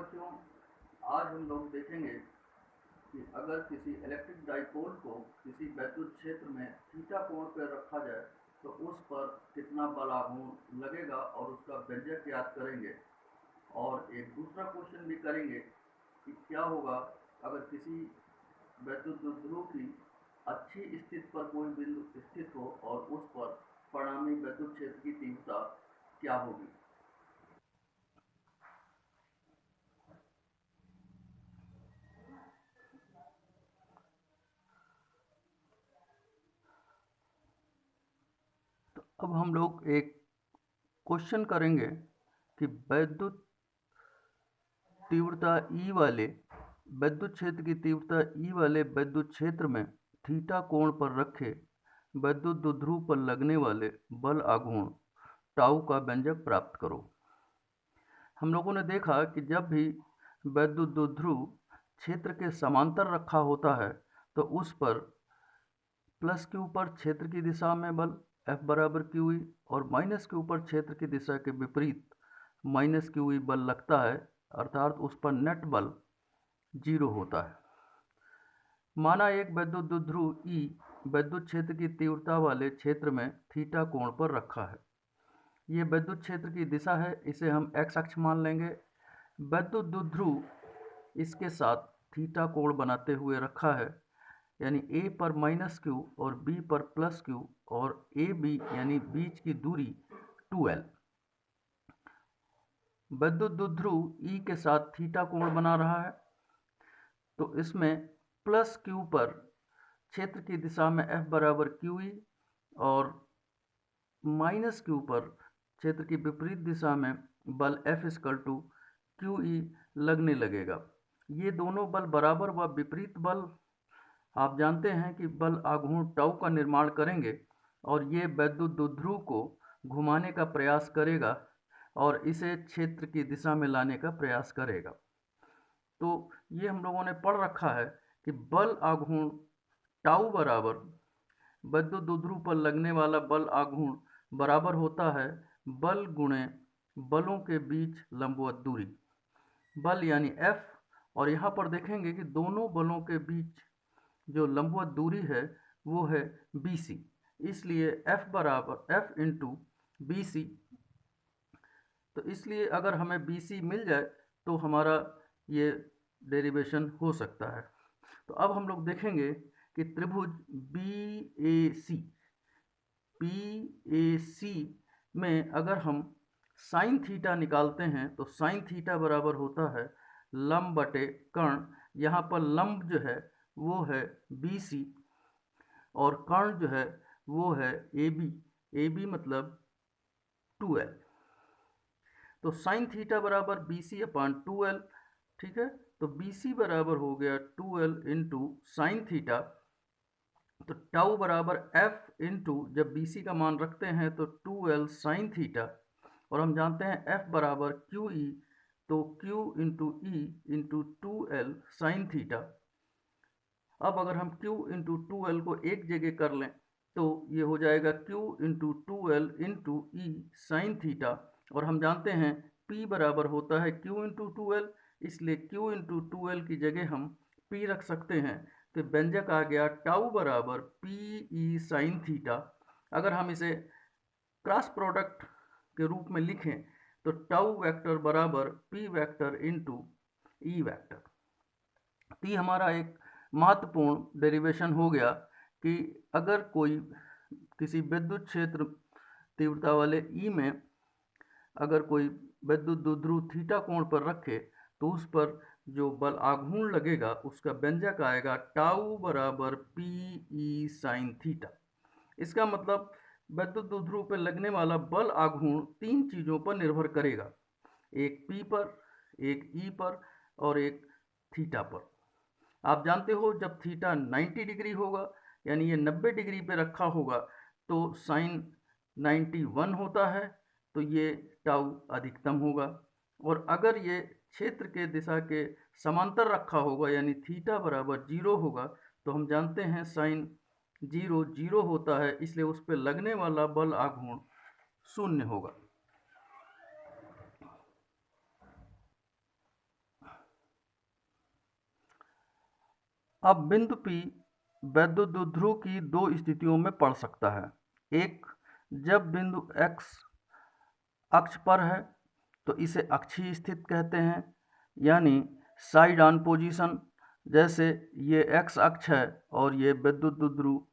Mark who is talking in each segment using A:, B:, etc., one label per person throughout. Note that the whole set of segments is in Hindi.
A: बच्चों, आज हम लोग देखेंगे कि अगर किसी इलेक्ट्रिक डाइपोल को किसी वैद्युत क्षेत्र में थीटा कोण पर रखा जाए तो उस पर कितना बल आघूर्ण लगेगा और उसका व्यंजक याद करेंगे। और एक दूसरा क्वेश्चन भी करेंगे कि क्या होगा अगर किसी वैद्युत द्विध्रुव की अच्छी स्थिति पर कोई बिंदु स्थित हो और उस पर परिणामी वैद्युत क्षेत्र की तीव्रता क्या होगी। अब हम लोग एक क्वेश्चन करेंगे कि विद्युत तीव्रता ई वाले विद्युत क्षेत्र की तीव्रता ई वाले विद्युत क्षेत्र में थीटा कोण पर रखे विद्युत द्विध्रुव पर लगने वाले बल आघूर्ण टाउ का व्यंजक प्राप्त करो। हम लोगों ने देखा कि जब भी विद्युत द्विध्रुव क्षेत्र के समांतर रखा होता है तो उस पर प्लस के ऊपर क्षेत्र की दिशा में बल F बराबर QE और माइनस के ऊपर क्षेत्र की दिशा के विपरीत माइनस QE बल लगता है, अर्थात उस पर नेट बल 0 होता है। माना एक विद्युत द्विध्रुव E विद्युत क्षेत्र की तीव्रता वाले क्षेत्र में थीटा कोण पर रखा है। ये विद्युत क्षेत्र की दिशा है, इसे हम x अक्ष मान लेंगे। विद्युत द्विध्रुव इसके साथ थीटा कोण बनाते हुए रखा है, यानी A पर माइनस Q और B पर प्लस Q और AB यानी बीच की दूरी 2L। विद्युत द्विध्रुव E के साथ थीटा कोण बना रहा है, तो इसमें प्लस Q पर क्षेत्र की दिशा में F बराबर QE और माइनस Q पर क्षेत्र की विपरीत दिशा में बल F इक्वल टू QE लगने लगेगा। ये दोनों बल बराबर व विपरीत बल आप जानते हैं कि बल आघूर्ण टाउ का निर्माण करेंगे और ये विद्युत द्विध्रुव को घुमाने का प्रयास करेगा और इसे क्षेत्र की दिशा में लाने का प्रयास करेगा। तो ये हम लोगों ने पढ़ रखा है कि बल आघूर्ण टाउ बराबर विद्युत द्विध्रुव पर लगने वाला बल आघूर्ण बराबर होता है बल गुणे बलों के बीच लंबवत दूरी, बल यानी F। और यहाँ पर देखेंगे कि दोनों बलों के बीच जो लंबवत दूरी है वो है BC, इसलिए F बराबर F इंटू BC। तो इसलिए अगर हमें BC मिल जाए तो हमारा ये डेरिवेशन हो सकता है। तो अब हम लोग देखेंगे कि त्रिभुज BAC में अगर हम साइन थीटा निकालते हैं तो साइन थीटा बराबर होता है लंब बटे कर्ण। यहाँ पर लंब जो है वो है BC और कर्ण जो है वो है AB मतलब 2L। तो साइन थीटा बराबर BC अपान 2L, ठीक है। तो BC बराबर हो गया 2L इंटू साइन थीटा। तो टाउ बराबर F इंटू जब BC का मान रखते हैं तो 2L साइन थीटा, और हम जानते हैं F बराबर QE, तो Q into E into 2L sine theta. अब अगर हम Q इंटू 2L को एक जगह कर लें तो ये हो जाएगा Q into 2L into E sine theta, और हम जानते हैं P बराबर होता है Q इंटू 2L, इसलिए Q इंटू 2L की जगह हम P रख सकते हैं। तो व्यंजक आ गया टाउ बराबर PE साइन थीटा। अगर हम इसे क्रॉस प्रोडक्ट के रूप में लिखें तो टाउ वेक्टर बराबर P vector into E vector. तो ये हमारा एक महत्वपूर्ण डेरिवेशन हो गया कि अगर कोई किसी विद्युत क्षेत्र तीव्रता वाले E में अगर कोई विद्युत द्विध्रुव थीटा कोण पर रखे तो उस पर जो बल आघूर्ण लगेगा उसका व्यंजक आएगा टाउ बराबर PE साइन थीटा। इसका मतलब विद्युत द्विध्रुव पर लगने वाला बल आघूर्ण तीन चीज़ों पर निर्भर करेगा, एक P पर, एक E पर और एक थीटा पर। आप जानते हो जब थीटा 90 डिग्री होगा यानी ये 90 डिग्री पे रखा होगा तो साइन 91 होता है, तो ये टाउ अधिकतम होगा। और अगर ये क्षेत्र के दिशा के समांतर रखा होगा यानी थीटा बराबर 0 होगा तो हम जानते हैं साइन 0 होता है, इसलिए उस पर लगने वाला बल आघूर्ण 0 होगा। अब बिंदु P वैद्युत द्विध्रुव की दो स्थितियों में पड़ सकता है। एक, जब बिंदु x अक्ष पर है तो इसे अक्षीय स्थिति कहते हैं, यानी साइड ऑन पोजीशन। जैसे ये x अक्ष है और ये वैद्युत द्विध्रुव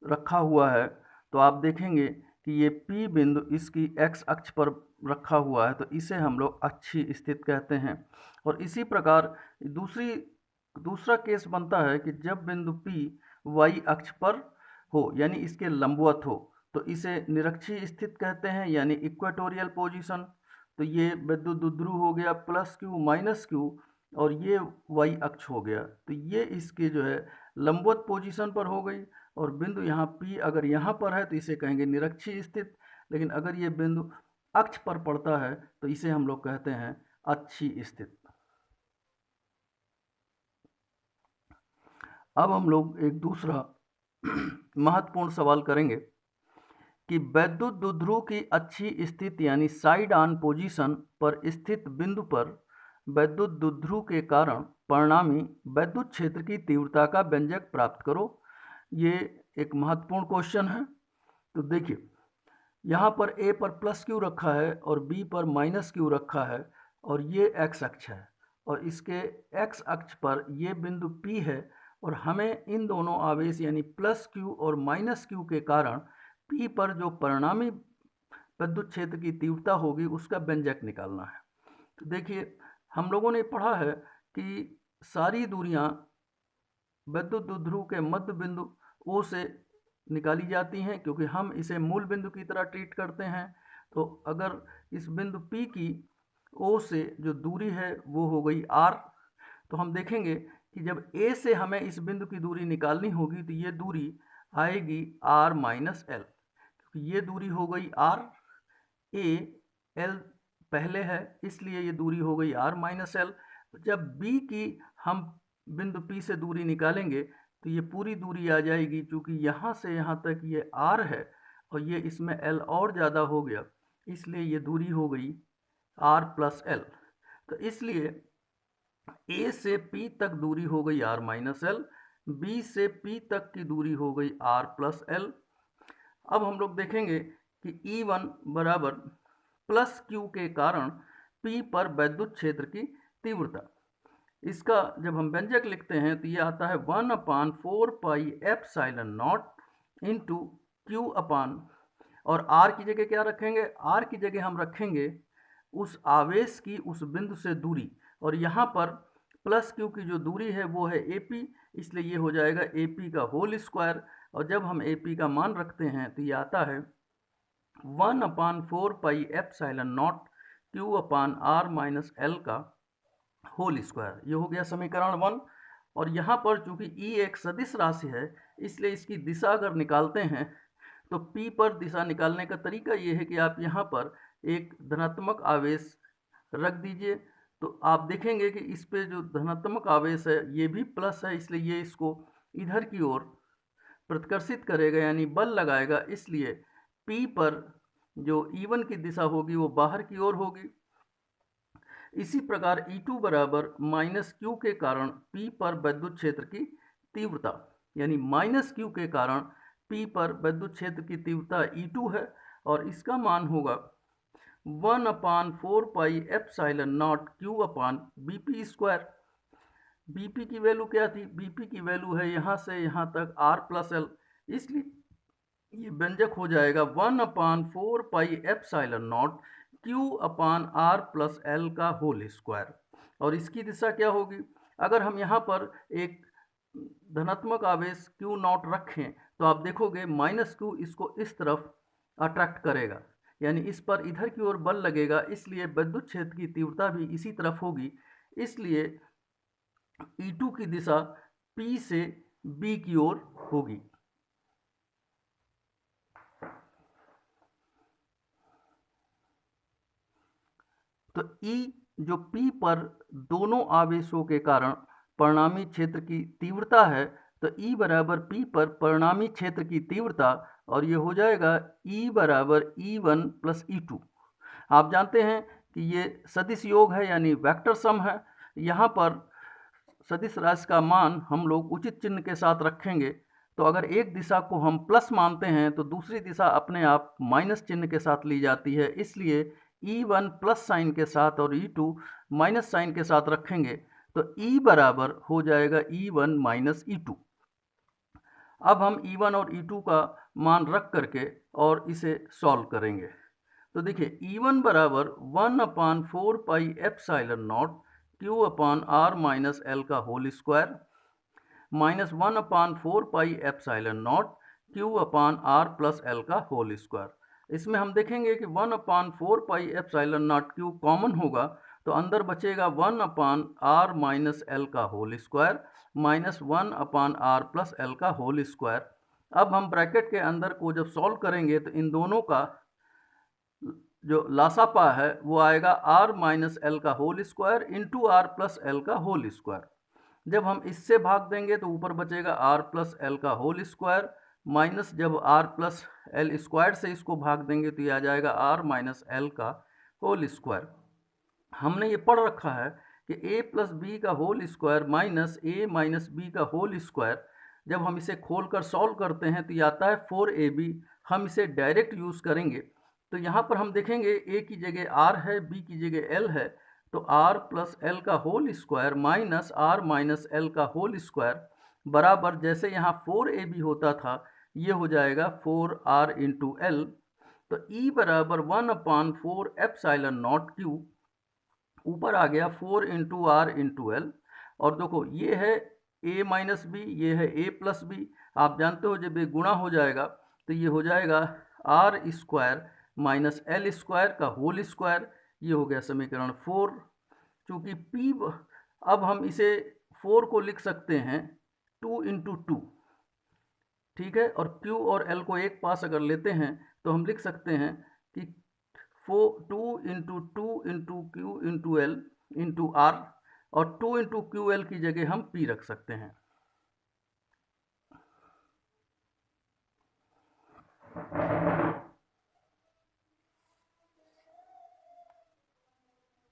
A: रखा हुआ है, तो आप देखेंगे कि ये P बिंदु इसकी x अक्ष पर रखा हुआ है, तो इसे हम लोग अक्षीय स्थिति कहते हैं। और इसी प्रकार दूसरा केस बनता है कि जब बिंदु P y अक्ष पर हो, यानी इसके लंबवत हो, तो इसे निरक्षीय स्थिति कहते हैं, यानी इक्वेटोरियल पोजीशन। तो ये वैद्युत द्विध्रुव हो गया +q - और ये y अक्ष हो गया, तो ये इसके जो है लंबवत पोजीशन पर हो गई। और बिंदु यहाँ P अगर यहाँ पर है तो इसे कहेंगे निरक्षीय स्थिति, लेकिन अगर ये बिंदु अक्ष पर पड़ता है तो इसे हम लोग कहते हैं अक्षीय स्थिति। अब हम लोग एक दूसरा महत्वपूर्ण सवाल करेंगे कि वैद्युत द्विध्रुव की अक्षीय स्थिति यानी साइड ऑन पोजीशन पर स्थित बिंदु पर वैद्युत द्विध्रुव के कारण परिणामी वैद्युत क्षेत्र की तीव्रता का व्यंजक प्राप्त करो। ये एक महत्वपूर्ण क्वेश्चन है। तो देखिए, यहाँ पर A पर +q रखा है और B पर -q रखा है, और ये x अक्ष है, और इसके x अक्ष पर ये बिंदु P है, और हमें इन दोनों आवेश यानी +q और -q के कारण P पर जो परिणामी विद्युत क्षेत्र की तीव्रता होगी उसका व्यंजक निकालना है। तो देखिए, हम लोगों ने पढ़ा है कि सारी दूरियां विद्युत द्विध्रुव के मध्य बिंदु O से निकाली जाती हैं, क्योंकि हम इसे मूल बिंदु की तरह ट्रीट करते हैं। तो अगर इस बिंदु P की O से जो दूरी है वो हो गई r, तो हम देखेंगे कि जब A से हमें इस बिंदु की दूरी निकालनी होगी तो ये दूरी आएगी r - l, क्योंकि ये दूरी हो गई r, A l पहले है इसलिए ये दूरी हो गई r - l। जब B की हम बिंदु P से दूरी निकालेंगे तो ये पूरी दूरी आ जाएगी, क्योंकि यहाँ से यहाँ तक ये r है और ये इसमें l और ज़्यादा हो गया, इसलिए ये दूरी हो गई r + l। तो इसलिए A से P तक दूरी हो गई r - l, B से P तक की दूरी हो गई r + l। अब हम लोग देखेंगे कि E1 बराबर +q के कारण P पर वैद्युत क्षेत्र की तीव्रता। इसका जब हम व्यंजक लिखते हैं तो ये आता है 1/4 pi epsilon not into q अपान, और r की जगह क्या रखेंगे? r की जगह हम रखेंगे उस आवेश की उस बिंदु से दूरी, और यहाँ पर +q की जो दूरी है वो है AP, इसलिए ये हो जाएगा AP का होल स्क्वायर। और जब हम AP का मान रखते हैं तो ये आता है 1/4 pi epsilon naught q upon r - l का होल स्क्वायर। ये हो गया समीकरण 1। और यहाँ पर चूंकि E एक सदिश राशि है, इसलिए इसकी दिशा अगर निकालते हैं तो P पर दिशा निकालने का तरीका ये है कि आप यहाँ पर एक धनात्मक आवेश रख दीजिए, तो आप देखेंगे कि इस पे जो धनात्मक आवेश है ये भी प्लस है, इसलिए ये इसको इधर की ओर प्रतिकर्षित करेगा यानी बल लगाएगा, इसलिए P पर जो E1 की दिशा होगी वो बाहर की ओर होगी। इसी प्रकार E2 बराबर -q के कारण P पर विद्युत क्षेत्र की तीव्रता, यानी -q के कारण P पर विद्युत क्षेत्र की तीव्रता E2 है, और इसका मान होगा 1/4 पाई एप्सिलॉन नॉट q अपान BP स्क्वायर। BP की वैल्यू क्या थी? BP की वैल्यू है यहाँ से यहाँ तक r + l, इसलिए ये व्यंजक हो जाएगा 1/4 pi epsilon naught q upon r + l का होल स्क्वायर। और इसकी दिशा क्या होगी? अगर हम यहाँ पर एक धनात्मक आवेश Q0 रखें तो आप देखोगे -q इसको इस तरफ अट्रैक्ट करेगा, यानी इस पर इधर की ओर बल लगेगा, इसलिए विद्युत क्षेत्र की तीव्रता भी इसी तरफ होगी। इसलिए E2 की दिशा P से B की ओर होगी। तो E जो P पर दोनों आवेशों के कारण परिणामी क्षेत्र की तीव्रता है, तो E बराबर P पर परिणामी क्षेत्र की तीव्रता, और ये हो जाएगा E बराबर E1 + E2। आप जानते हैं कि ये सदिश योग है यानी वेक्टर सम है। यहाँ पर सदिश राशि का मान हम लोग उचित चिन्ह के साथ रखेंगे, तो अगर एक दिशा को हम प्लस मानते हैं तो दूसरी दिशा अपने आप माइनस चिन्ह के साथ ली जाती है। इसलिए E1 प्लस साइन के साथ और E2 माइनस साइन के साथ रखेंगे तो E बराबर हो जाएगा E1 माइनस E2। अब हम E1 और E2 का मान रख करके और इसे सॉल्व करेंगे। तो देखिए E1 बराबर 1/4 pi epsilon naught Q upon R minus L का whole square minus 1/4 pi epsilon naught Q upon R plus L का होल स्क्वायर। इसमें हम देखेंगे कि 1/4 pi epsilon naught Q common होगा तो अंदर बचेगा 1/R माइनस L का whole square minus 1/R plus L का होल स्क्वायर। अब हम ब्रैकेट के अंदर को जब सॉल्व करेंगे तो इन दोनों का जो लासापा है वो आएगा R माइनस L का whole square into R plus L का होल स्क्वायर। जब हम इससे भाग देंगे तो ऊपर बचेगा R प्लस L का होल स्क्वायर माइनस जब R प्लस L स्क्वायर से इसको भाग देंगे तो ये आ जाएगा R माइनस L का होल स्क्वायर। हमने ये पढ़ रखा है कि a प्लस बी का whole square minus a minus b का होल स्क्वायर। जब हम इसे खोल कर सॉल्व करते हैं तो ये आता है 4ab। हम इसे डायरेक्ट यूज़ करेंगे तो यहाँ पर हम देखेंगे a की जगह r है, b की जगह l है, तो r प्लस l का whole square minus r minus l का होल स्क्वायर बराबर जैसे यहाँ 4ab होता था ये हो जाएगा 4r इंटू l। तो E बराबर 1/4 एप्सिलॉन नॉट Q ऊपर आ गया 4 इंटू आर इंटू एल। और देखो ये है a माइनस बी, ये है a प्लस बी। आप जानते हो जब ये गुणा हो जाएगा तो ये हो जाएगा r square minus l square का होल स्क्वायर। ये हो गया समीकरण 4। चूँकि p अब हम इसे 4 को लिख सकते हैं 2 इंटू 2, ठीक है, और q और l को एक पास अगर लेते हैं तो हम लिख सकते हैं कि 2 into 2 into q into l into r, और 2 इंटू क्यू एल की जगह हम p रख सकते हैं।